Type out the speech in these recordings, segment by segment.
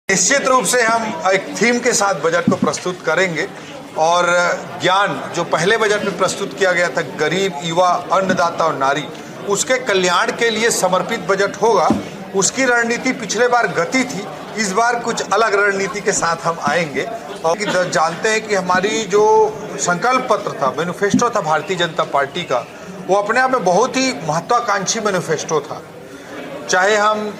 निश्चित रूप से हम एक थीम के साथ बजट को प्रस्तुत करेंगे और ज्ञान जो पहले बजट में प्रस्तुत किया गया था, गरीब, युवा, अन्नदाता और नारी, उसके कल्याण के लिए समर्पित बजट होगा। उसकी रणनीति पिछले बार गति थी, इस बार कुछ अलग रणनीति के साथ हम आएंगे। और जानते हैं कि हमारी जो संकल्प पत्र था, मैनिफेस्टो था भारतीय जनता पार्टी का, वो अपने आप में बहुत ही महत्वाकांक्षी मैनिफेस्टो था। चाहे हम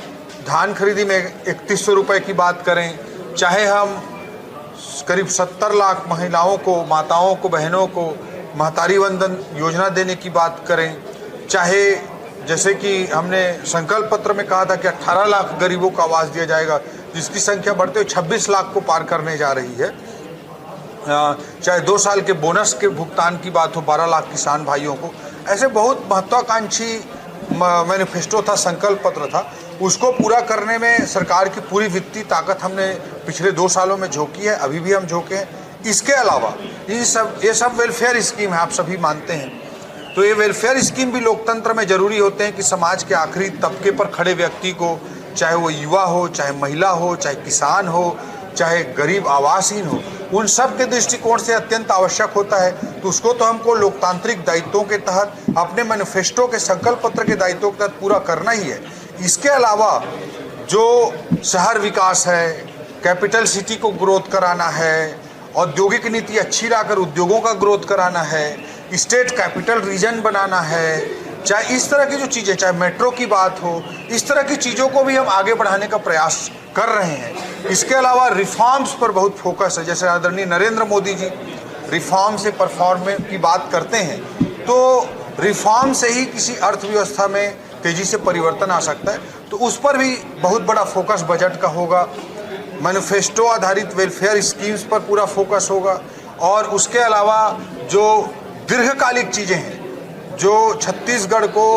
धान खरीदी में 3100 रुपये की बात करें, चाहे हम करीब 70 लाख महिलाओं को, माताओं को, बहनों को महतारी वंदन योजना देने की बात करें, चाहे जैसे कि हमने संकल्प पत्र में कहा था कि 18 लाख गरीबों को आवास दिया जाएगा, जिसकी संख्या बढ़ते हुए 26 लाख को पार करने जा रही है, चाहे 2 साल के बोनस के भुगतान की बात हो 12 लाख किसान भाइयों को। ऐसे बहुत महत्वाकांक्षी मैनिफेस्टो था, संकल्प पत्र था। उसको पूरा करने में सरकार की पूरी वित्तीय ताकत हमने पिछले 2 सालों में झोंकी है, अभी भी हम झोंके हैं। इसके अलावा ये सब वेलफेयर स्कीम है, आप सभी मानते हैं। तो ये वेलफेयर स्कीम भी लोकतंत्र में जरूरी होते हैं कि समाज के आखिरी तबके पर खड़े व्यक्ति को, चाहे वो युवा हो, चाहे महिला हो, चाहे किसान हो, चाहे गरीब आवासहीन हो, उन सब के दृष्टिकोण से अत्यंत आवश्यक होता है। तो उसको तो हमको लोकतांत्रिक दायित्वों के तहत, अपने मैनिफेस्टो के संकल्प पत्र के दायित्वों के तहत पूरा करना ही है। इसके अलावा जो शहर विकास है, कैपिटल सिटी को ग्रोथ कराना है, औद्योगिक नीति अच्छी लाकर उद्योगों का ग्रोथ कराना है, स्टेट कैपिटल रीजन बनाना है, चाहे इस तरह की जो चीज़ें, चाहे मेट्रो की बात हो, इस तरह की चीज़ों को भी हम आगे बढ़ाने का प्रयास कर रहे हैं। इसके अलावा रिफॉर्म्स पर बहुत फोकस है। जैसे आदरणीय नरेंद्र मोदी जी रिफॉर्म से परफॉर्म की बात करते हैं, तो रिफॉर्म से ही किसी अर्थव्यवस्था में तेज़ी से परिवर्तन आ सकता है। तो उस पर भी बहुत बड़ा फोकस बजट का होगा। मैनिफेस्टो आधारित वेलफेयर स्कीम्स पर पूरा फोकस होगा। और उसके अलावा जो दीर्घकालिक चीज़ें हैं, जो छत्तीसगढ़ को,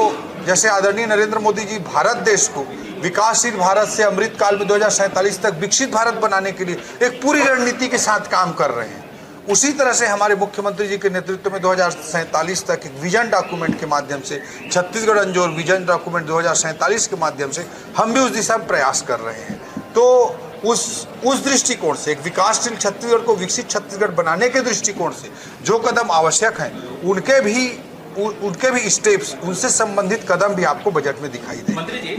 जैसे आदरणीय नरेंद्र मोदी जी भारत देश को विकासशील भारत से अमृत काल में 2047 तक विकसित भारत बनाने के लिए एक पूरी रणनीति के साथ काम कर रहे हैं, उसी तरह से हमारे मुख्यमंत्री जी के नेतृत्व में 2047 तक एक विजन डॉक्यूमेंट के माध्यम से, छत्तीसगढ़ अंजोर विजन डॉक्यूमेंट 2047 के माध्यम से हम भी उस दिशा में प्रयास कर रहे हैं। तो उस दृष्टिकोण से, एक विकासशील छत्तीसगढ़ को विकसित छत्तीसगढ़ बनाने के दृष्टिकोण से जो कदम आवश्यक हैं, उनके भी स्टेप्स, उनसे संबंधित कदम भी आपको बजट में दिखाई देंगे।